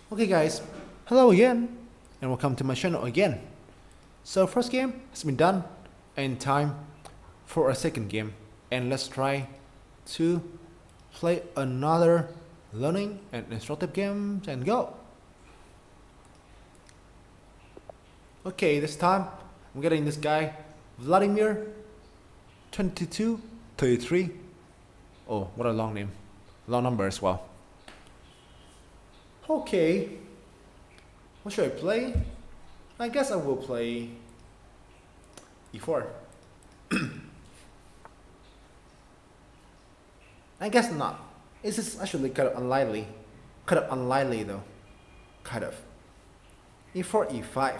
Okay guys, hello again and welcome to my channel again. So first game has been done and time for a second game, and let's try to play another learning and instructive game and go. Okay, this time I'm getting this guy Vladimir 2233. Oh, what a long name, long number as well. Okay, what should I play? I guess I will play e4. I guess not. This is actually kind of unlikely. Kind of unlikely though. Kind of. e4, e5.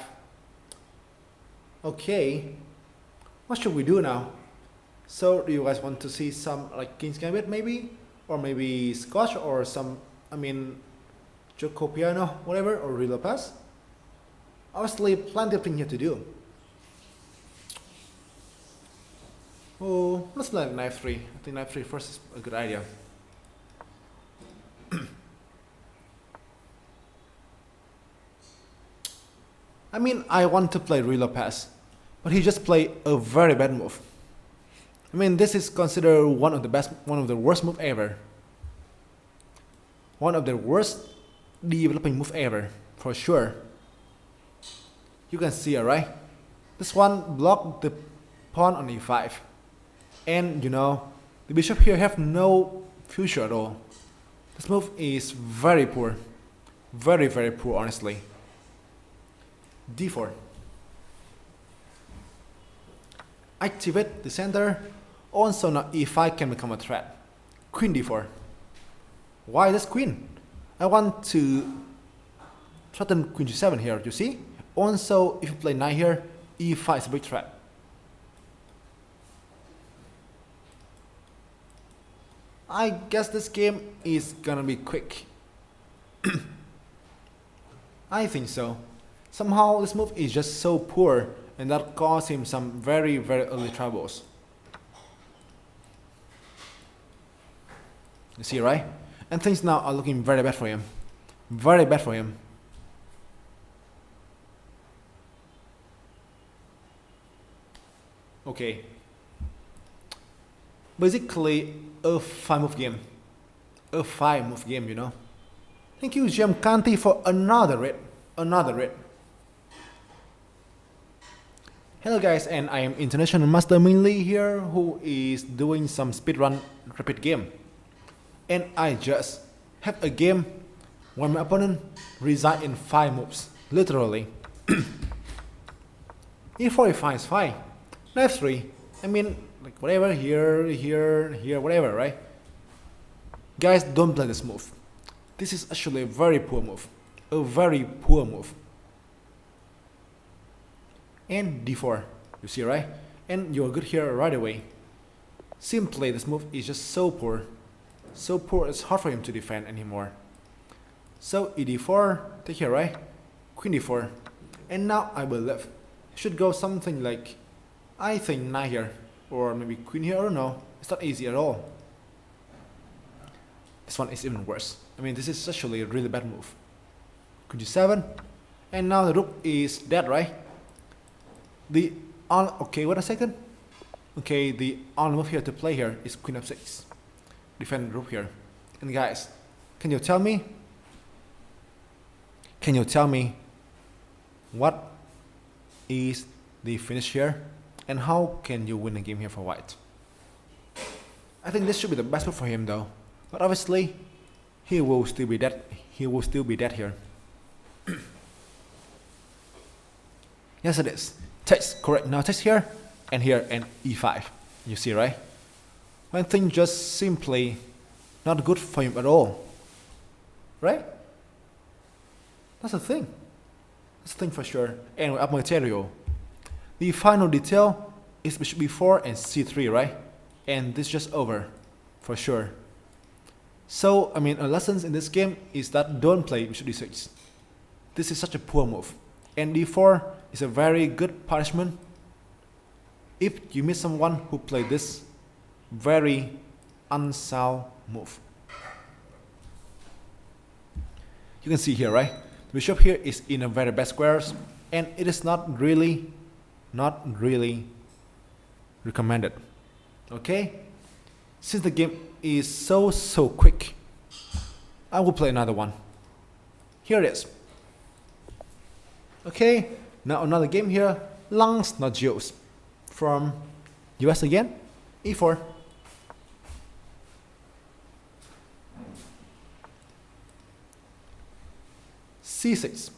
Okay. What should we do now? So do you guys want to see some like King's Gambit maybe? Or maybe Scotch or some, Choco Piano, whatever, or Real Pass? Obviously, plenty of things here to do. Oh, let's play knife 3. I think knife 3 first is a good idea. I want to play Real Pass, but he just played a very bad move. This is considered one of the worst move ever. One of the worst developing move ever, for sure. You can see, right? This one blocked the pawn on e5, and the bishop here have no future at all. This move is very poor, very poor, honestly. d4. Activate the center. Also now e5 can become a threat. Queen d4. Why this queen? I want to threaten queen g7 here, you see? Also, if you play knight here, e5 is a big threat. I guess this game is gonna be quick. I think so. Somehow this move is just so poor, and that caused him some very early troubles. You see, right? And things now are looking very bad for him. Very bad for him. Okay. Basically, a 5-move game. A 5-move game, Thank you, Jim Kanti, for another raid. Another raid. Hello guys, and I am International Master Minh here, who is doing some speedrun rapid game. And I just have a game where my opponent resides in 5 moves, literally. e4, e5 is fine. Knife 3, like whatever, here, whatever, right? Guys, don't play this move. This is actually a very poor move. A very poor move. And d4, you see, right? And you're good here right away. Simply, this move is just so poor. So poor, it's hard for him to defend anymore. So ed4, take here, right? Queen d4. And now I believe should go something like, I think knight here, or maybe queen here, I don't know. It's not easy at all. This one is even worse. This is actually a really bad move. Queen g7, and now the rook is dead, right? Okay, wait a second. Okay, the only move here to play here is queen f6. Defend the rook here. And guys, can you tell me what is the finish here, and how can you win a game here for white? I think this should be the best move for him though, but obviously he will still be dead. He will still be dead here. Yes, it is. Text, correct. Now text here and e5. You see, right? One thing just simply not good for him at all. Right? That's the thing. That's the thing for sure. And up material. The final detail is bishop b4 and c3, right? And this is just over. For sure. So, a lesson in this game is that don't play bishop d6. This is such a poor move. And d4 is a very good punishment if you meet someone who played this very unsound move. You can see here, right? The bishop here is in a very bad squares, and it is not really recommended. Okay? Since the game is so quick, I will play another one. Here it is. Okay, now another game here, Lungs Not Juice, from US again, e4. C6.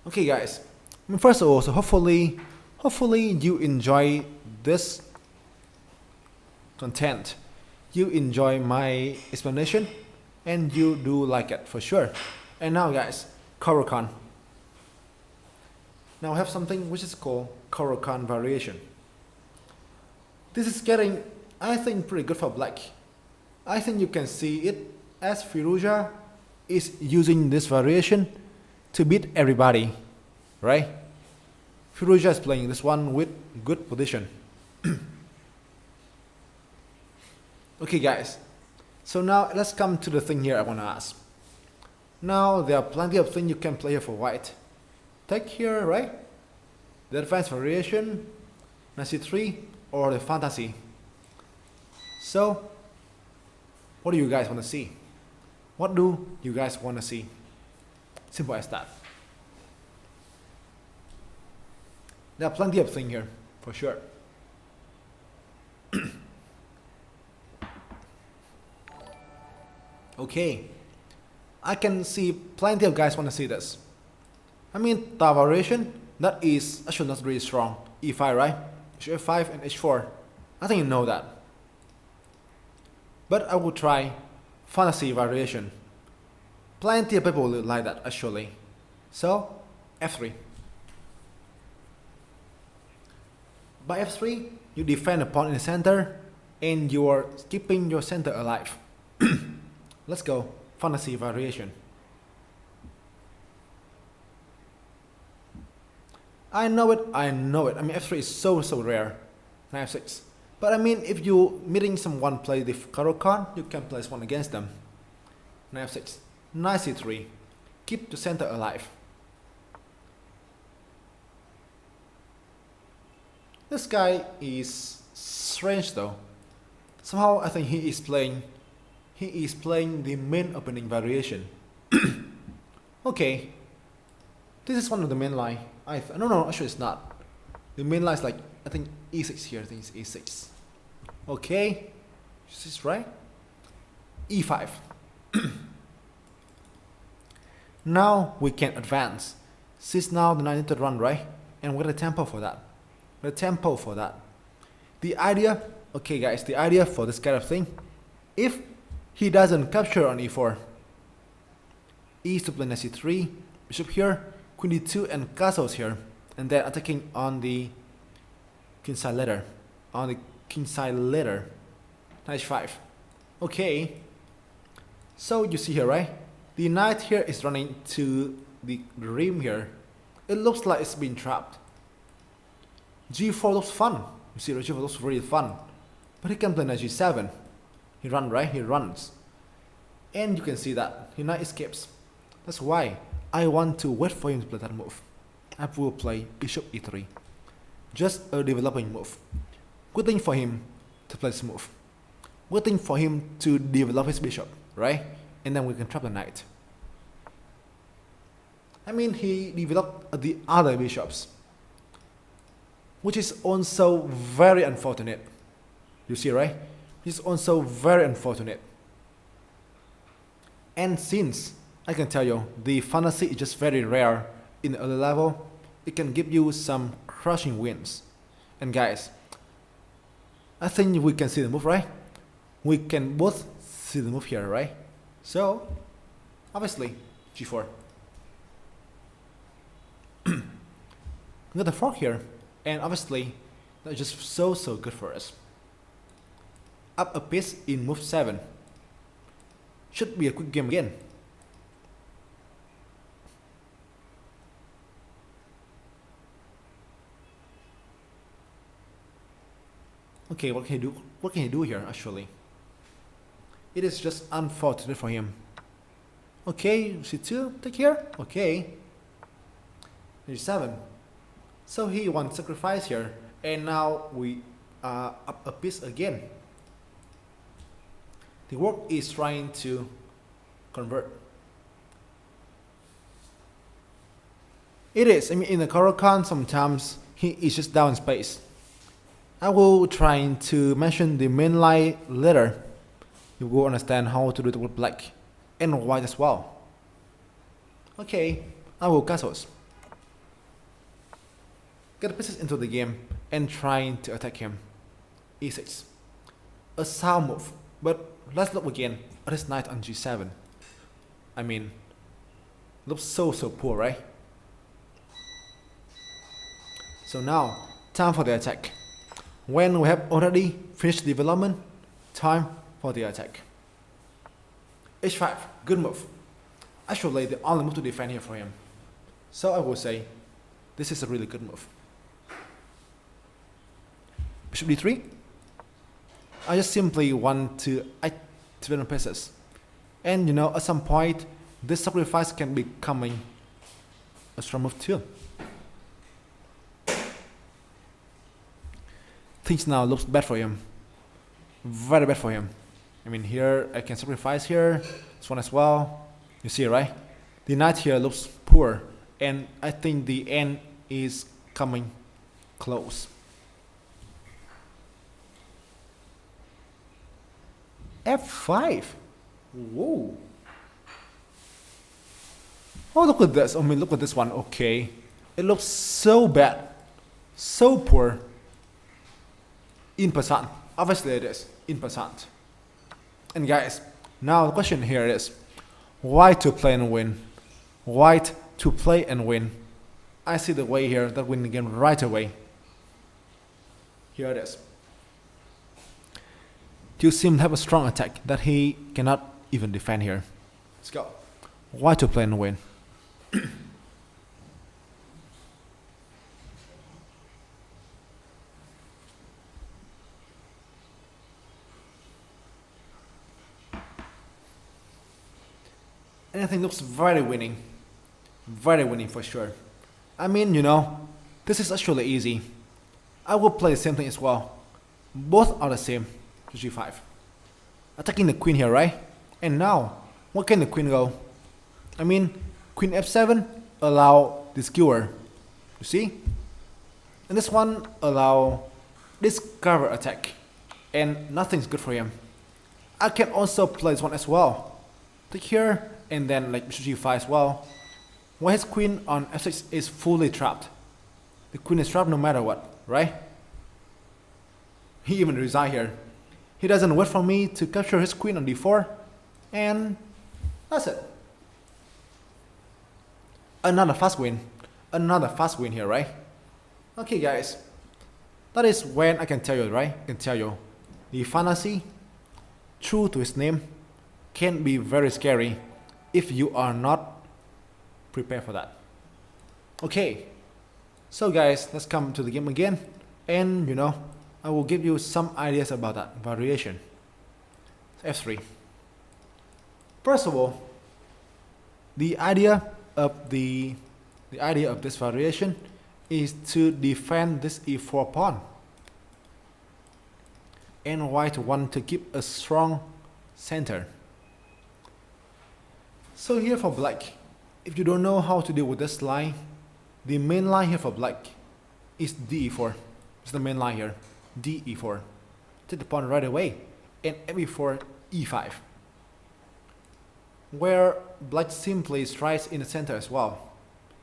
Okay guys, first of all, so hopefully you enjoy this content, you enjoy my explanation, and you do like it for sure. And now guys, Caro-Kann. Now I have something which is called Caro-Kann variation. This is getting, I think, pretty good for black. I think you can see it as Firouzja is using this variation to beat everybody, right? Firouzja is playing this one with good position. Okay guys, so now let's come to the thing here I want to ask. Now there are plenty of things you can play here for white. Take here, right? The advanced variation, knight c3, or the fantasy. So, what do you guys want to see? What do you guys want to see? Simple as that. There are plenty of things here, for sure. Okay, I can see plenty of guys want to see this. I mean, the variation, that is actually not really strong. e5, right? h5 and h4. I think you know that. But I will try fantasy variation. Plenty of people will like that actually. So, f3. By f3, you defend the pawn in the center, and you are keeping your center alive. Let's go, fantasy variation. I know it. I mean, f3 is so rare. Knight f6. But I mean, if you meeting someone play the Caro-Kann, you can place one against them. Knight f6. Knight c3. Keep the center alive. This guy is strange though. Somehow I think he is playing the main opening variation. Okay. This is one of the main line. No, actually it's not. The main line is like, I think e6 here, I think it's e6. Okay. Is this right? e5. Now we can advance. Since now the knight need to run, right? And we're the tempo for that. The idea, okay guys, the idea for this kind of thing, if he doesn't capture on e4, e is to play knight c3, bishop here, queen d2 and castles here, and then attacking on the kingside ladder, knight h5. Okay, so you see here, right? The knight here is running to the rim here. It looks like it's been trapped. g4 looks fun. You see, g4 looks really fun. But he can play knight g7. He runs, right? He runs. And you can see that he knight escapes. That's why I want to wait for him to play that move. I will play bishop e3. Just a developing move. Waiting for him to play this move. Waiting for him to develop his bishop, right? And then we can trap the knight. I mean, he developed the other bishops, which is also very unfortunate. You see, right? It's also very unfortunate. And since I can tell you, the fantasy is just very rare in the early level, it can give you some crushing wins. And guys, I think we can see the move, right? We can both see the move here, right? So, obviously, g4. We got the fork here, and obviously, that's just so good for us. Up a piece in move 7. Should be a quick game again. Okay, what can he do here actually? It is just unfortunate for him. Okay, c2, take here. Okay. g7. So he won sacrifice here, and now we are up a piece again. The rook is trying to convert. It is. I mean, in the Corocan, sometimes he is just down in space. I will try to mention the main line later. You will understand how to do it with black and white as well. Okay, I will castles. Get pieces into the game and trying to attack him. e6. A sound move, but let's look again at his knight on g7. I mean, looks so poor, right? So now, time for the attack. When we have already finished development, time for the attack. h5, good move. Actually, the only move to defend here for him. So I will say, this is a really good move. Bishop d3. I just simply want to activate pieces. And you know, at some point, this sacrifice can be becoming a strong move too. Things now looks bad for him. Very bad for him. I mean, here I can sacrifice here. This one as well. You see, right? The knight here looks poor, and I think the end is coming close. f5. Whoa. Oh, look at this. I mean, look at this one. Okay. It looks so bad. So poor. In percent. Obviously it is. In percent. And guys, now the question here is, why to play and win? White to play and win. I see the way here that win the game right away. Here it is. You seem to have a strong attack that he cannot even defend here. Let's go. Why to play and win? Anything looks very winning for sure. I mean, you know, this is actually easy. I will play the same thing as well. Both are the same. g5. Attacking the queen here, right? And now, where can the queen go? I mean, queen f7 allow the skewer. You see? And this one allow this cover attack. And nothing's good for him. I can also play this one as well. Take here, and then like bishop g5 as well. Why his queen on f6 is fully trapped. The queen is trapped no matter what, right? He even resigns here. He doesn't wait for me to capture his queen on d4, and that's it. Another fast win here, right? Okay guys, that is when I can tell you, right? I can tell you, the fantasy, true to its name, can be very scary if you are not prepared for that. Okay, so guys, let's come to the game again, and you know, I will give you some ideas about that variation. f3. First of all, the idea of this variation is to defend this e4 pawn, and white want to keep a strong center. So here for black, if you don't know how to deal with this line, the main line here for black is de4. It's the main line here, de4. Take the pawn right away, and fe4, e5, where black simply strikes in the center as well,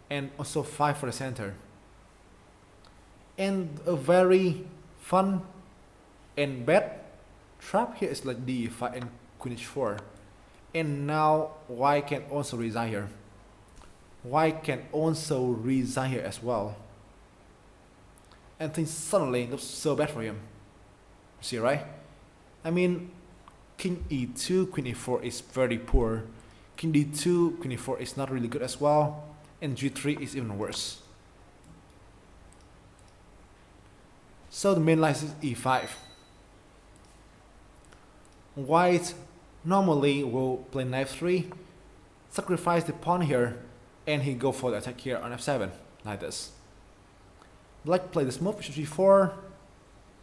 and also fight for the center. And a very fun and bad trap here is like d5 and queen h4. And now white can also resign here. White can also resign here as well. And things suddenly look so bad for him. See, right? I mean, king e2, queen e4 is very poor. King d2, queen e4 is not really good as well. And g3 is even worse. So the main line is e5. White normally will play knight 3 sacrifice the pawn here, and he go for the attack here on f7, like this. Black play this move, bishop g4,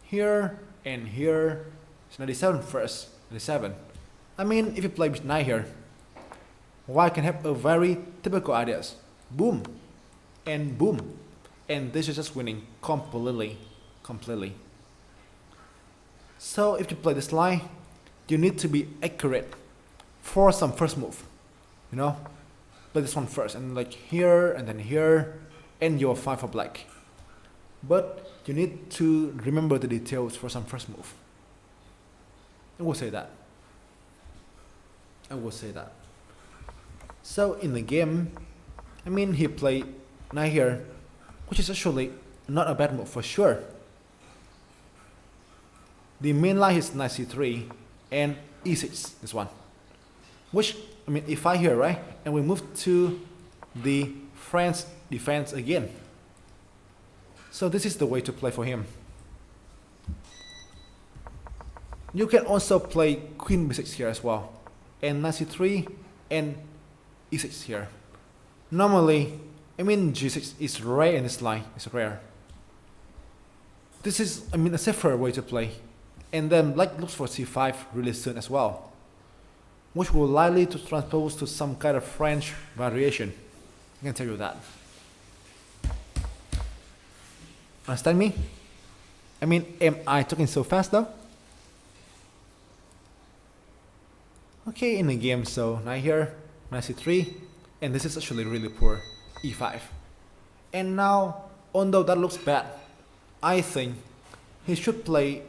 here, and here. It's 97 first, 97. I mean, if you play bishop 9 here, white can have a very typical ideas. Boom, and boom. And this is just winning completely. So if you play this line, you need to be accurate for some first move. You know, play this one first, and like here, and then here, and you're fine for black. But you need to remember the details for some first move. I will say that. So in the game, I mean, he played knight here, which is actually not a bad move for sure. The main line is knight c3 and e6, this one. Which, I mean, e5 here, right? And we move to the French defense again. So this is the way to play for him. You can also play queen b6 here as well, and knight c3 and e6 here. Normally, I mean, g6 is rare in this line, it's rare. This is, I mean, a safer way to play. And then black looks for c5 really soon as well, which will likely to transpose to some kind of French variation. I can tell you that. Understand me? I mean, am I talking so fast though? Okay, in the game, so knight here, knight c3, and this is actually really poor, e5. And now, although that looks bad, I think he should play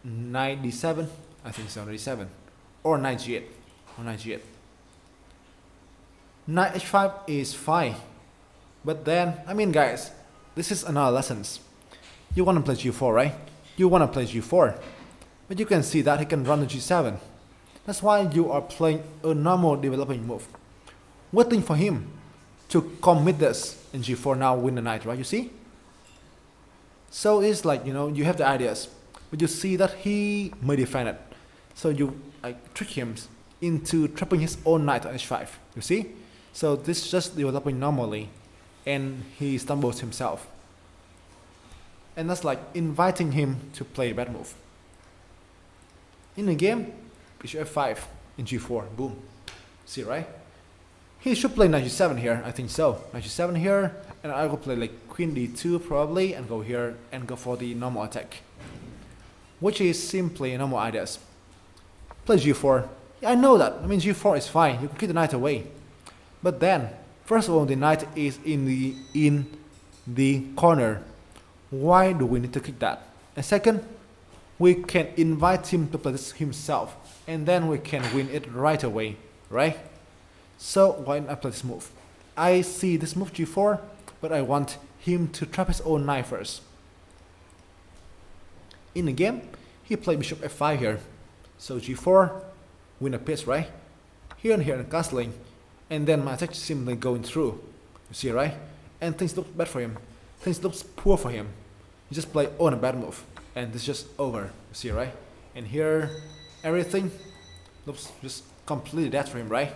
knight d7, I think so, d7, or knight g8, Knight h5 is fine, but then, I mean guys, this is another lessons. You want to play g4, right? You want to play g4, but you can see that he can run to g7. That's why you are playing a normal developing move, waiting for him to commit this in g4 now win the knight, right? You see? So it's like, you know, you have the ideas, but you see that he may defend it. So you like trick him into trapping his own knight on h5. You see? So this is just developing normally, and he stumbles himself. And that's like inviting him to play a bad move. In the game, bishop f5 in g4, boom. See, right? He should play knight g7 here, I think so. Knight g7 here, and I will play like queen d2 probably, and go here and go for the normal attack, which is simply normal ideas. Play g4. Yeah, I know that. I mean, g4 is fine. You can keep the knight away. But then, first of all, the knight is in the corner. Why do we need to kick that? And second, we can invite him to play this himself, and then we can win it right away, right? So why not play this move? I see this move g4, but I want him to trap his own knight first. In the game, he played bishop f5 here. So g4, win a piece, right? Here and here and castling, and then my attack simply going through. You see, right? And things look bad for him. Things looks poor for him. He just play on a bad move, and this is just over. You see, right? And here, everything looks just completely dead for him, right?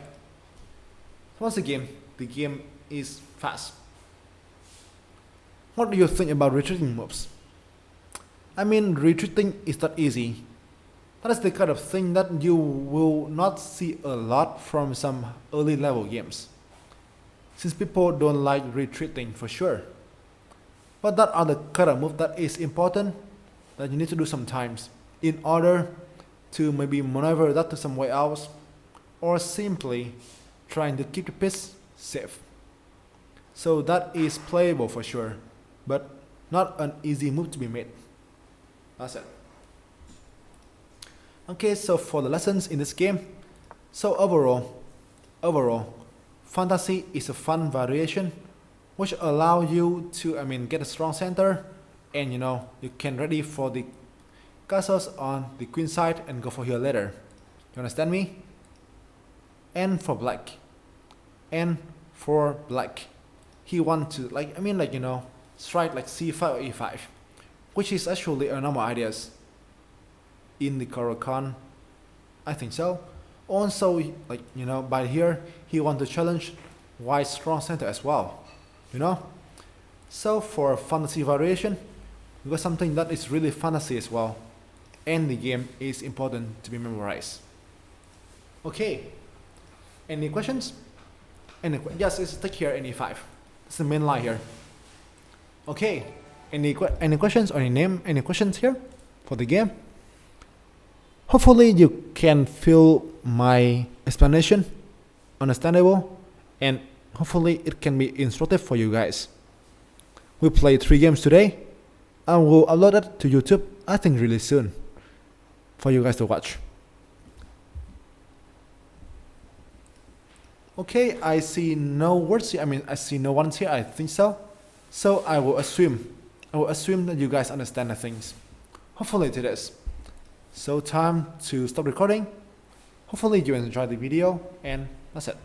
Once again, the game is fast. What do you think about retreating moves? I mean, retreating is not easy. That is the kind of thing that you will not see a lot from some early level games, since people don't like retreating for sure. But that are the kind of move that is important, that you need to do sometimes in order to maybe maneuver that to somewhere else, or simply trying to keep the piece safe. So that is playable for sure, but not an easy move to be made. That's it. Okay, so for the lessons in this game, so overall, fantasy is a fun variation which allow you to, get a strong center, and you can ready for the castles on the queen side and go for here later. You understand me? And for black, he want to strike like c5 or e5, which is actually a normal ideas in the Corocan, I think so. Also, like, by here, he want to challenge white strong center as well, So for fantasy variation, we got something that is really fantasy as well. And the game is important to be memorized. Okay, any questions? Yes, it's take here any 5. It's the main line here. Okay, any questions or any questions here for the game? Hopefully you can feel my explanation understandable, and hopefully it can be instructive for you guys. We played 3 games today, and we'll upload it to YouTube, I think really soon, for you guys to watch. Okay, I see no words here. I see no ones here. I think so. So I will assume that you guys understand the things. Hopefully it is. So time to stop recording. Hopefully you enjoyed the video, and that's it.